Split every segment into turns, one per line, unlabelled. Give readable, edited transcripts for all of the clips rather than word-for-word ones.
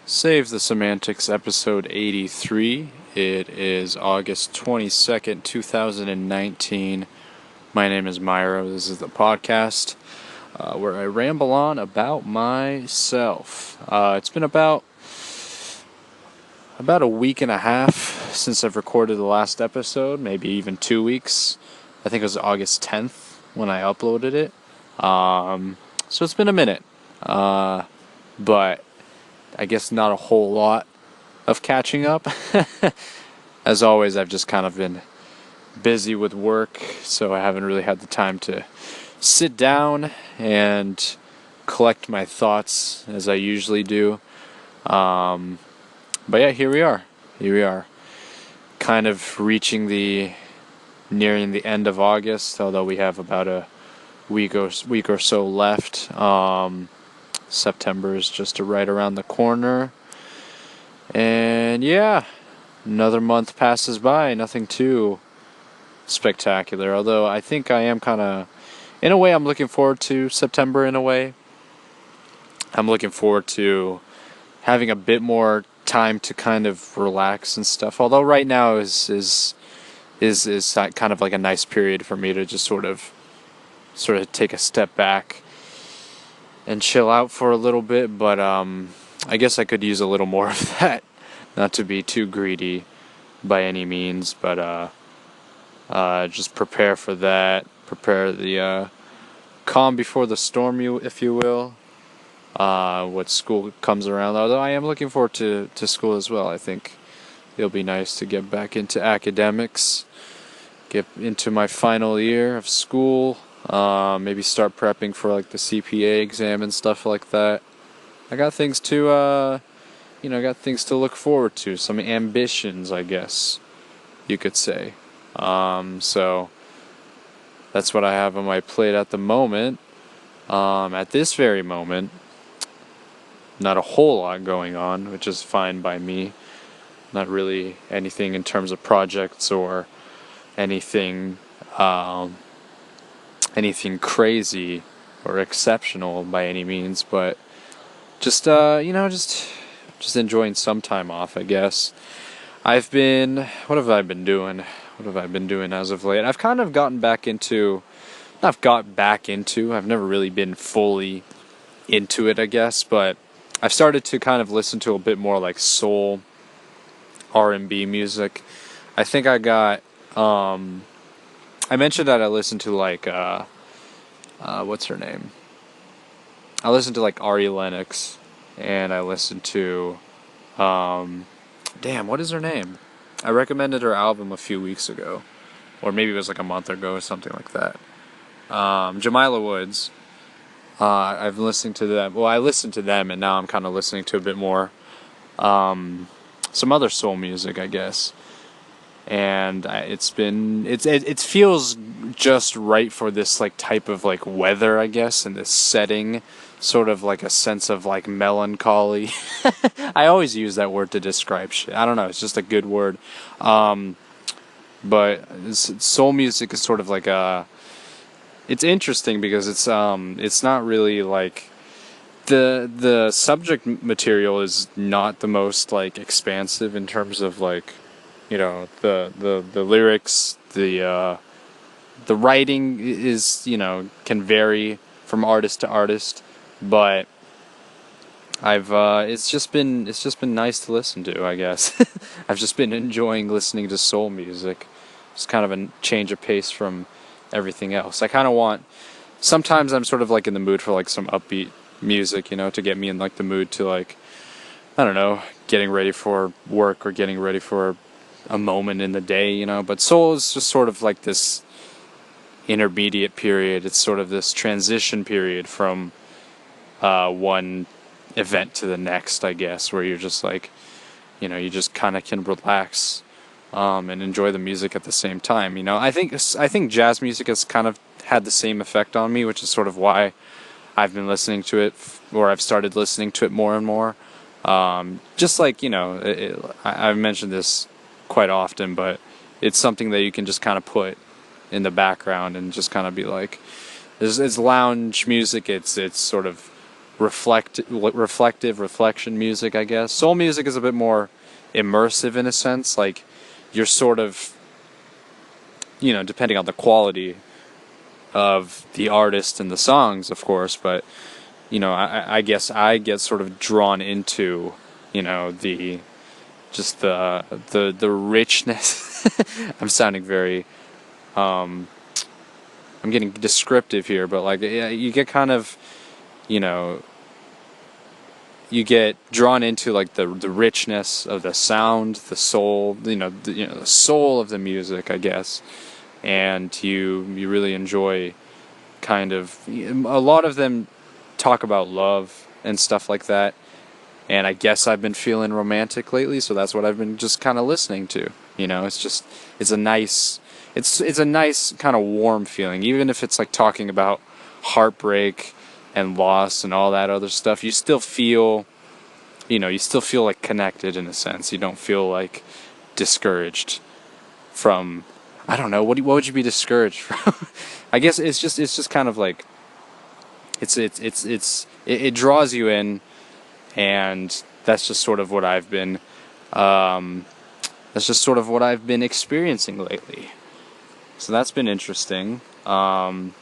Save the Semantics, episode 83. It is August 22nd, 2019. My name is Myro. This is the podcast where I ramble on about myself. It's been about a week and a half since I've recorded the last episode, maybe even 2 weeks. I think it was August 10th when I uploaded it. So it's been a minute. But I guess not a whole lot of catching up. As always, I've just kind of been busy with work, so I haven't really had the time to sit down and collect my thoughts as I usually do. But yeah, here we are. Kind of nearing the end of August, although we have about a week or so left. September is just right around the corner. And yeah, another month passes by, nothing too spectacular. Although I think I am kind of, in a way, I'm looking forward to September in a way. I'm looking forward to having a bit more time to kind of relax and stuff. Although right now is kind of like a nice period for me to just sort of take a step back and chill out for a little bit, but I guess I could use a little more of that. Not to be too greedy by any means, but just prepare for that. Prepare the calm before the storm, if you will. What school comes around, although I am looking forward to school as well. I think it'll be nice to get back into academics, get into my final year of school. Maybe start prepping for like the CPA exam and stuff like that. I got things to look forward to. Some ambitions, I guess you could say. So that's what I have on my plate at the moment. At this very moment, not a whole lot going on, which is fine by me. Not really anything in terms of projects or anything crazy or exceptional by any means, but just enjoying some time off, I guess. What have I been doing? What have I been doing as of late? I've kind of I've never really been fully into it, I guess, but I've started to kind of listen to a bit more like soul, R&B music. I think I got, I mentioned that I listened to like, what's her name? I listened to like Ari Lennox, and I listened to, what is her name? I recommended her album a few weeks ago, or maybe it was like a month ago or something like that. Jamila Woods. I've listened to them. Well, I listened to them, and now I'm kind of listening to a bit more, some other soul music, I guess. And it feels just right for this like type of like weather, I guess, and this setting, sort of like a sense of like melancholy. I always use that word to describe shit. I don't know, it's just a good word. But soul music is sort of like it's interesting because it's not really like the subject material is not the most like expansive in terms of like, you know, the lyrics, the writing is, you know, can vary from artist to artist, but it's just been nice to listen to, I guess. I've just been enjoying listening to soul music. It's kind of a change of pace from everything else. Sometimes I'm sort of like in the mood for like some upbeat music, you know, to get me in like the mood to like, I don't know, getting ready for work or getting ready for a moment in the day, you know. But soul is just sort of like this intermediate period. It's sort of this transition period from one event to the next, I guess, where you're just like, you know, you just kind of can relax and enjoy the music at the same time, you know. I think jazz music has kind of had the same effect on me, which is sort of why I've been listening to it, or I've started listening to it more and more. Just like, you know, I've mentioned this quite often, but it's something that you can just kind of put in the background and just kind of be like, it's lounge music. It's sort of reflection music, I guess. Soul music is a bit more immersive in a sense. Like, you're sort of, depending on the quality of the artist and the songs, of course, but, I guess I get sort of drawn into, the the richness. I'm sounding very, I'm getting descriptive here, but like, yeah, you get kind of, you know, you get drawn into like the richness of the sound, the soul, the soul of the music, I guess, and you really enjoy kind of a lot of them talk about love and stuff like that. And I guess I've been feeling romantic lately, so that's what I've been just kind of listening to. It's a nice, it's a nice kind of warm feeling, even if it's like talking about heartbreak and loss and all that other stuff. You still feel, like connected in a sense. You don't feel like discouraged from, I don't know, what would you be discouraged from? I guess it's just kind of like, it draws you in. And that's just sort of what I've been experiencing lately. So that's been interesting. I'll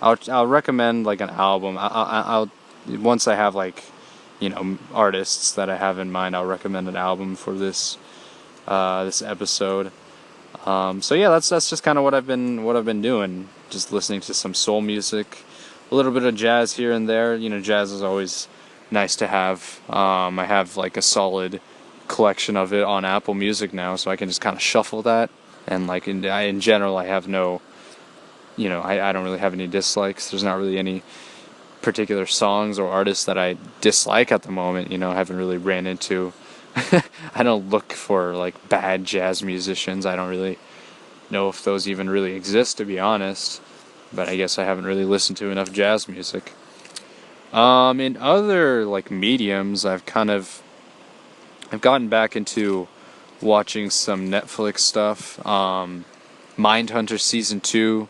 recommend like an album. I'll once I have like, artists that I have in mind, I'll recommend an album for this episode. So yeah, that's just kind of what I've been doing. Just listening to some soul music, a little bit of jazz here and there. Jazz is always nice to have. I have like a solid collection of it on Apple Music now, so I can just kind of shuffle that. And like in general, I have no, I don't really have any dislikes. There's not really any particular songs or artists that I dislike at the moment. I haven't really ran into. I don't look for like bad jazz musicians. I don't really know if those even really exist, to be honest. But I guess I haven't really listened to enough jazz music. In other like mediums, I've gotten back into watching some Netflix stuff. Mindhunter Season 2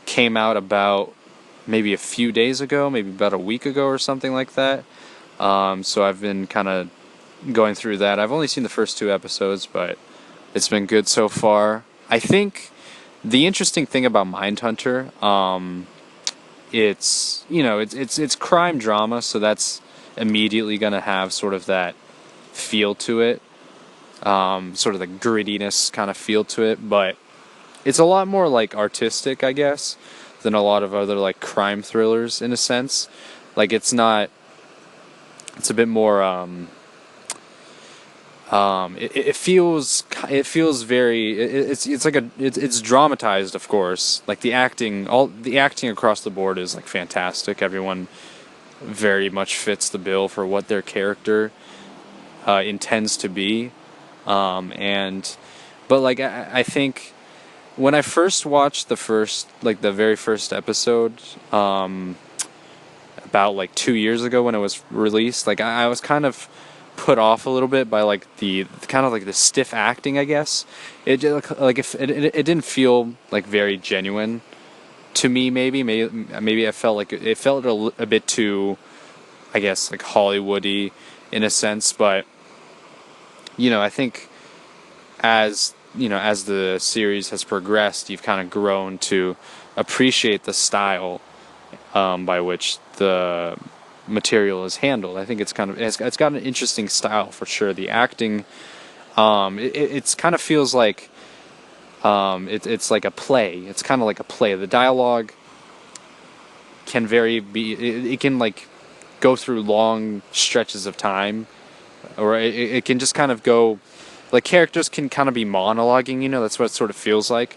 came out about maybe a few days ago, maybe about a week ago or something like that. So I've been kind of going through that. I've only seen the first 2 episodes, but it's been good so far. I think the interesting thing about Mindhunter, it's crime drama, so that's immediately going to have sort of that feel to it, sort of the grittiness kind of feel to it, but it's a lot more like artistic, I guess, than a lot of other like crime thrillers in a sense. Like it's a bit more, it feels very, it's dramatized, of course. Like the acting across the board is like fantastic. Everyone very much fits the bill for what their character intends to be. But like I think when I first watched the very first episode, about like 2 years ago when it was released, like I was kind of put off a little bit by like the kind of like the stiff acting, I guess. It didn't feel like very genuine to me. Maybe I felt like it felt a bit too, I guess, like Hollywoody in a sense. But I think as the series has progressed, you've kind of grown to appreciate the style by which the material is handled. I think it's got an interesting style for sure. The acting, it's kind of feels like it's like a play. It's kind of like a play. The dialogue can it can like go through long stretches of time, or it can just kind of go, like characters can kind of be monologuing. That's what it sort of feels like.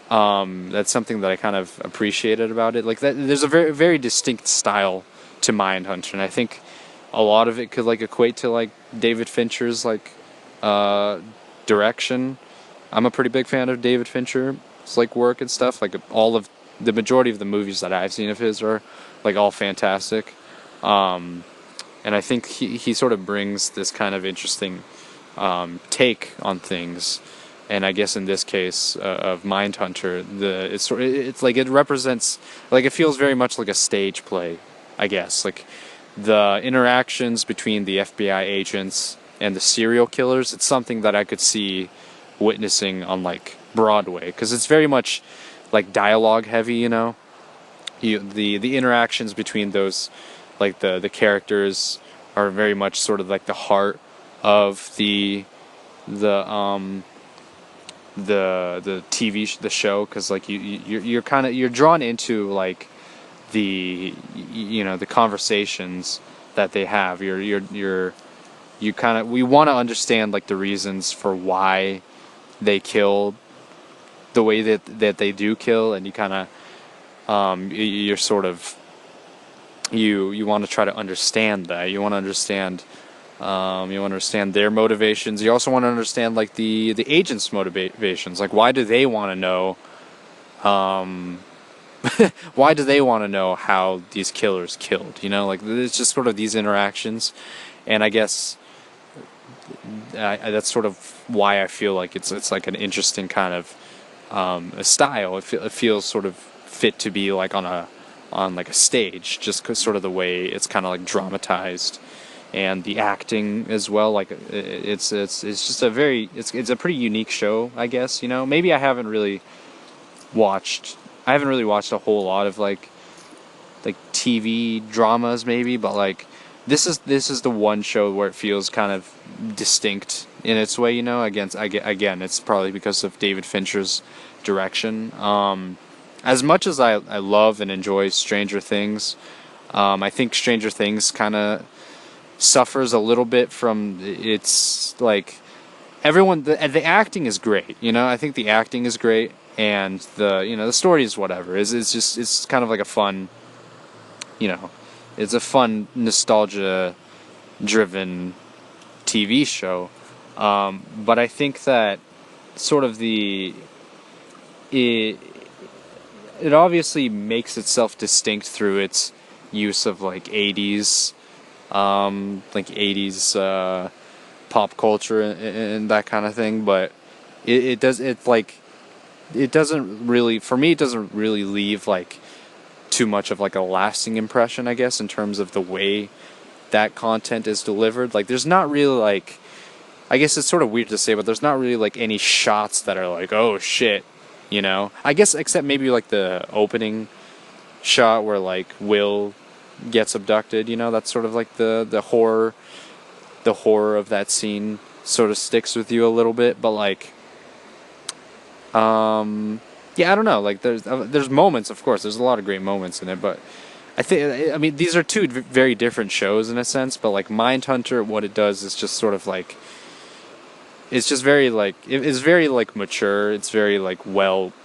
That's something that I kind of appreciated about it. Like that, there's a very, very distinct style to Mindhunter, and I think a lot of it could like equate to like David Fincher's like direction. I'm a pretty big fan of David Fincher's like work and stuff. Like all of the majority of the movies that I've seen of his are like all fantastic. And I think he sort of brings this kind of interesting take on things. And I guess in this case of Mindhunter, it's like it represents, like it feels very much like a stage play, I guess. Like the interactions between the FBI agents and the serial killers, it's something that I could see witnessing on like Broadway, because it's very much like dialogue heavy, you know. The interactions between those, like the characters, are very much sort of like the heart of the the the show, because like you're kind of, you're drawn into like the conversations that they have. You kind of, we want to understand like the reasons for why they kill the way that they do kill, and you kind of you're sort of, you want to try to understand that. You want to understand their motivations. You also want to understand like the agents' motivations. Like, why do they want to know? Why do they want to know how these killers killed? You know, like, it's just sort of these interactions, and I guess that's sort of why I feel like it's like an interesting kind of a style. It feels sort of fit to be like on like a stage, just 'cause sort of the way it's kind of like dramatized, and the acting as well. Like, it's just a very, it's a pretty unique show, I guess. You know, maybe I haven't really watched a whole lot of like TV dramas, maybe, but like this is the one show where it feels kind of distinct in its way, you know. Again, it's probably because of David Fincher's direction. As much as I love and enjoy Stranger Things, I think Stranger Things kind of suffers a little bit from its, like, everyone, the acting is great, you know. I think the acting is great, and the story is whatever. It's kind of like a fun, it's a fun nostalgia driven TV show. But I think that sort of it obviously makes itself distinct through its use of like 80s pop culture and that kind of thing. But it doesn't really, for me, it doesn't really leave like too much of like a lasting impression, I guess, in terms of the way that content is delivered. Like, there's not really like, I guess it's sort of weird to say, but there's not really like any shots that are like, oh shit, you know. I guess except maybe like the opening shot where like Will gets abducted, you know. That's sort of like the horror of that scene sort of sticks with you a little bit. But like, yeah, I don't know. Like, there's moments, of course. There's a lot of great moments in it, but I mean, these are two very different shows in a sense. But like Mindhunter, what it does is just sort of like, it's just very like, it's very like mature. It's very like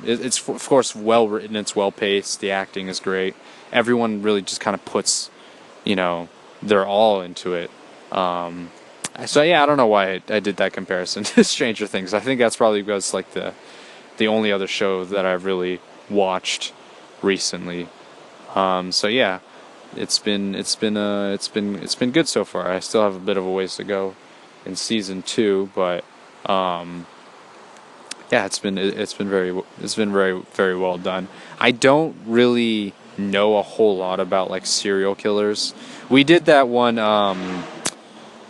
it's of course well written. It's well paced. The acting is great. Everyone really just kind of puts, their all into it. So yeah, I don't know why I did that comparison to Stranger Things. I think that's probably because like the only other show that I've really watched recently. So yeah, it's been good so far. I still have a bit of a ways to go in season 2, but yeah, it's been very very well done. I don't really know a whole lot about like serial killers. We did that one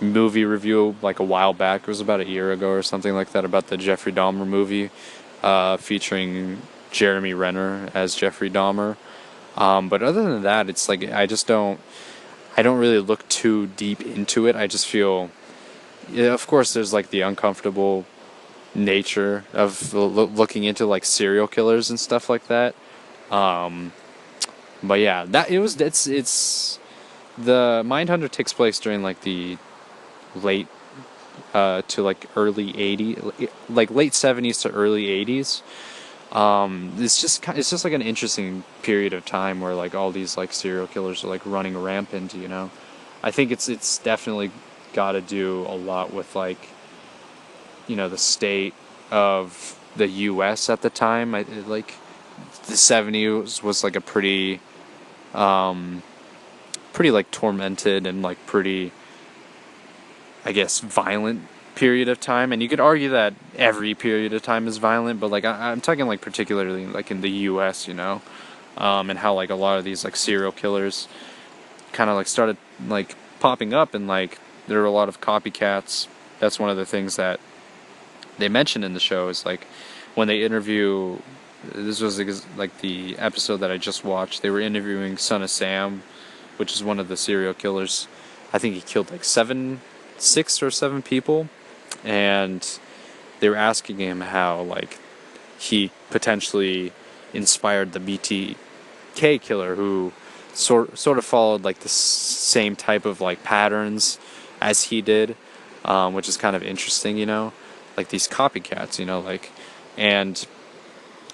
movie review like a while back. It was about a year ago or something like that, about the Jeffrey Dahmer movie, featuring Jeremy Renner as Jeffrey Dahmer. But other than that, it's like I don't really look too deep into it. I just feel, yeah, of course, there's like the uncomfortable nature of looking into like serial killers and stuff like that. But yeah, it's the Mindhunter takes place during like the late to like early 80s, like late 70s to early 80s. It's just like an interesting period of time where like all these like serial killers are like running rampant, you know. I think it's definitely got to do a lot with like, the state of the U.S. at the time. Like the 70s was like a pretty like tormented and like pretty, I guess, violent period of time. And you could argue that every period of time is violent, but like I'm talking like particularly like in the U.S., and how like a lot of these like serial killers kind of like started like popping up, and like there were a lot of copycats. That's one of the things that they mentioned in the show, is like when they interview. This was like the episode that I just watched. They were interviewing Son of Sam, which is one of the serial killers. I think he killed like 6 or 7 people, and they were asking him how like he potentially inspired the BTK killer, who sort of followed like the same type of like patterns as he did, which is kind of interesting, like these copycats, like, and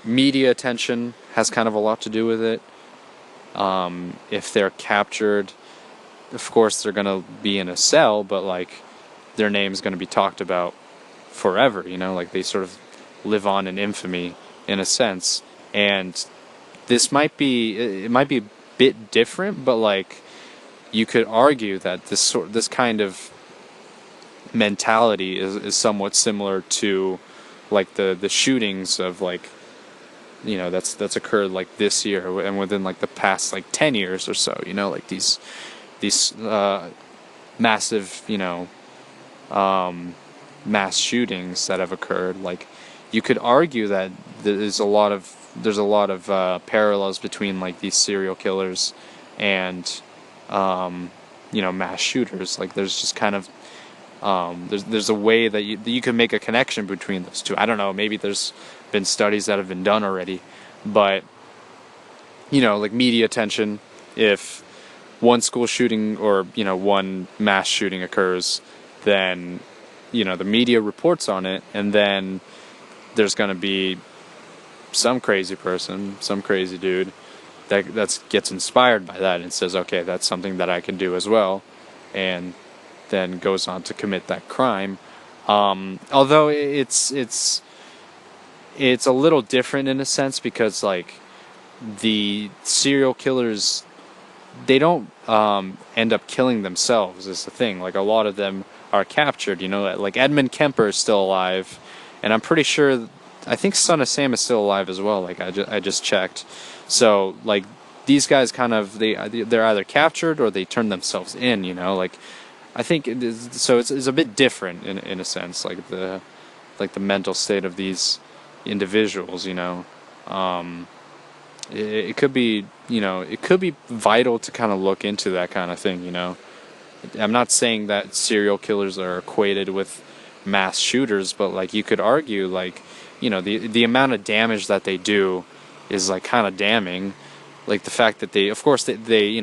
media attention has kind of a lot to do with it. If they're captured, of course they're gonna be in a cell, but like their name's gonna be talked about forever, like they sort of live on in infamy in a sense. And this might be a bit different, but like you could argue that this kind of mentality is somewhat similar to like the shootings of like that's occurred like this year and within like the past like 10 years or so, like these massive mass shootings that have occurred. Like you could argue that there's a lot of parallels between like these serial killers and mass shooters. Like there's just kind of there's a way that you can make a connection between those two. I don't know, maybe there's been studies that have been done already, but like media attention, if one school shooting or one mass shooting occurs, then the media reports on it, and then there's going to be some crazy person, some crazy dude that gets inspired by that and says, okay, that's something that I can do as well, and then goes on to commit that crime. Although it's a little different in a sense, because like the serial killers, they don't end up killing themselves is the thing. Like a lot of them are captured, like Edmund Kemper is still alive, and I'm pretty sure, I think Son of Sam is still alive as well, like I just checked. So like these guys kind of, they're either captured or they turn themselves in, like I think it is, so it's a bit different in a sense, like the mental state of these individuals, it could be, it could be vital to kind of look into that kind of thing, I'm not saying that serial killers are equated with mass shooters, but like you could argue like, the amount of damage that they do is like kind of damning. Like the fact that they, of course they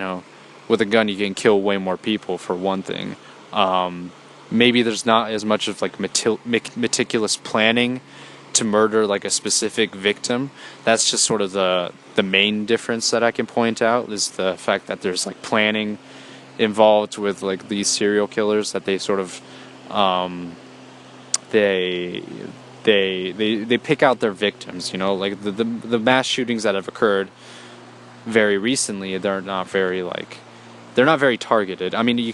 with a gun you can kill way more people, for one thing. Maybe there's not as much of like meticulous planning to murder like a specific victim. That's just sort of the main difference that I can point out, is the fact that there's like planning involved with like these serial killers, that they sort of they pick out their victims, like the mass shootings that have occurred very recently, they're not very targeted. I mean,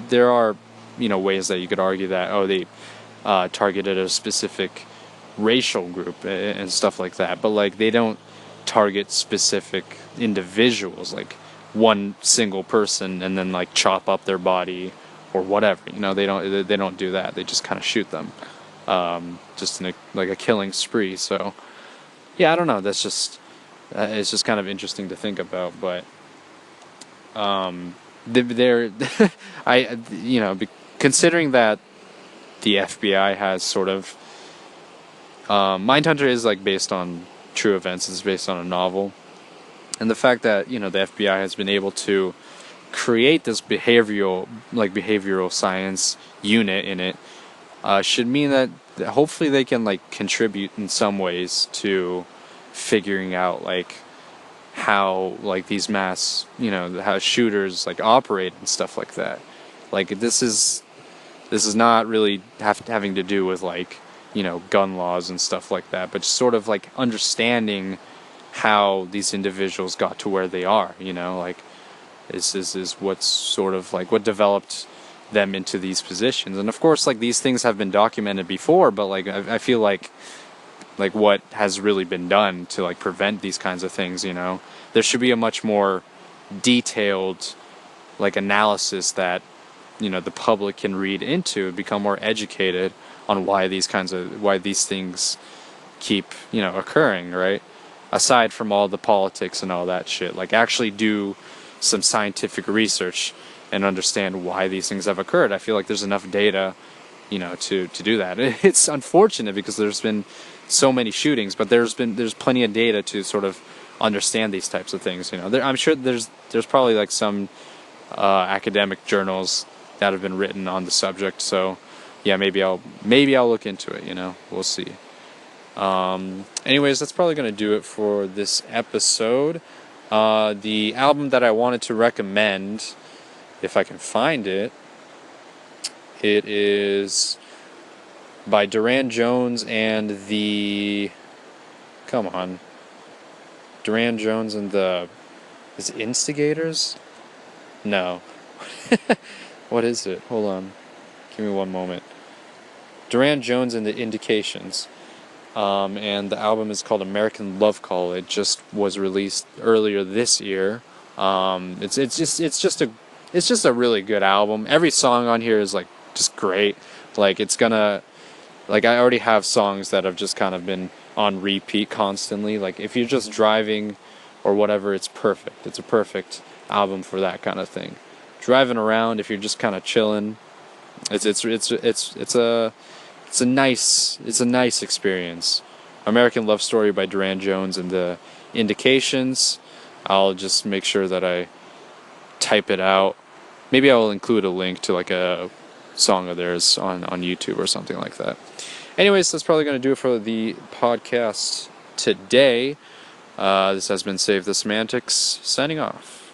there are ways that you could argue that they targeted a specific racial group and stuff like that, but like they don't target specific individuals, like one single person, and then like chop up their body or whatever. They don't do that. They just kind of shoot them, just in a killing spree. So yeah, I don't know. That's just it's just kind of interesting to think about. But they're considering that the FBI has sort of Mindhunter is like based on true events. It's based on a novel. And the fact that, the FBI has been able to create this behavioral science unit in it, should mean that hopefully they can like contribute in some ways to figuring out like how like these mass, how shooters like operate and stuff like that. Like this is not really having to do with like, gun laws and stuff like that, but just sort of like understanding how these individuals got to where they are, like this is what's sort of like what developed them into these positions. And of course, like these things have been documented before, but like I feel like what has really been done to like prevent these kinds of things, there should be a much more detailed like analysis that the public can read into, become more educated on why these things keep occurring, right? Aside from all the politics and all that shit, like actually do some scientific research and understand why these things have occurred. I feel like there's enough data, to do that. It's unfortunate because there's been so many shootings, but there's plenty of data to sort of understand these types of things. I'm sure there's probably like some academic journals that have been written on the subject. So yeah, maybe I'll look into it. We'll see. Anyways, that's probably going to do it for this episode. The album that I wanted to recommend, if I can find it, it is by Durand Jones and Durand Jones and is it Instigators? No. What is it? Hold on. Give me one moment. Durand Jones and the Indications. And the album is called American Love Call. It just was released earlier this year. It's just a really good album. Every song on here is like just great. Like I already have songs that have just kind of been on repeat constantly. Like if you're just driving or whatever, it's perfect. It's a perfect album for that kind of thing. Driving around, if you're just kind of chilling, it's a nice experience. American Love Story by Durand Jones and the Indications. I'll just make sure that I type it out. Maybe I will include a link to like a song of theirs on YouTube or something like that. Anyways, that's probably going to do it for the podcast today. This has been Save the Semantics, signing off.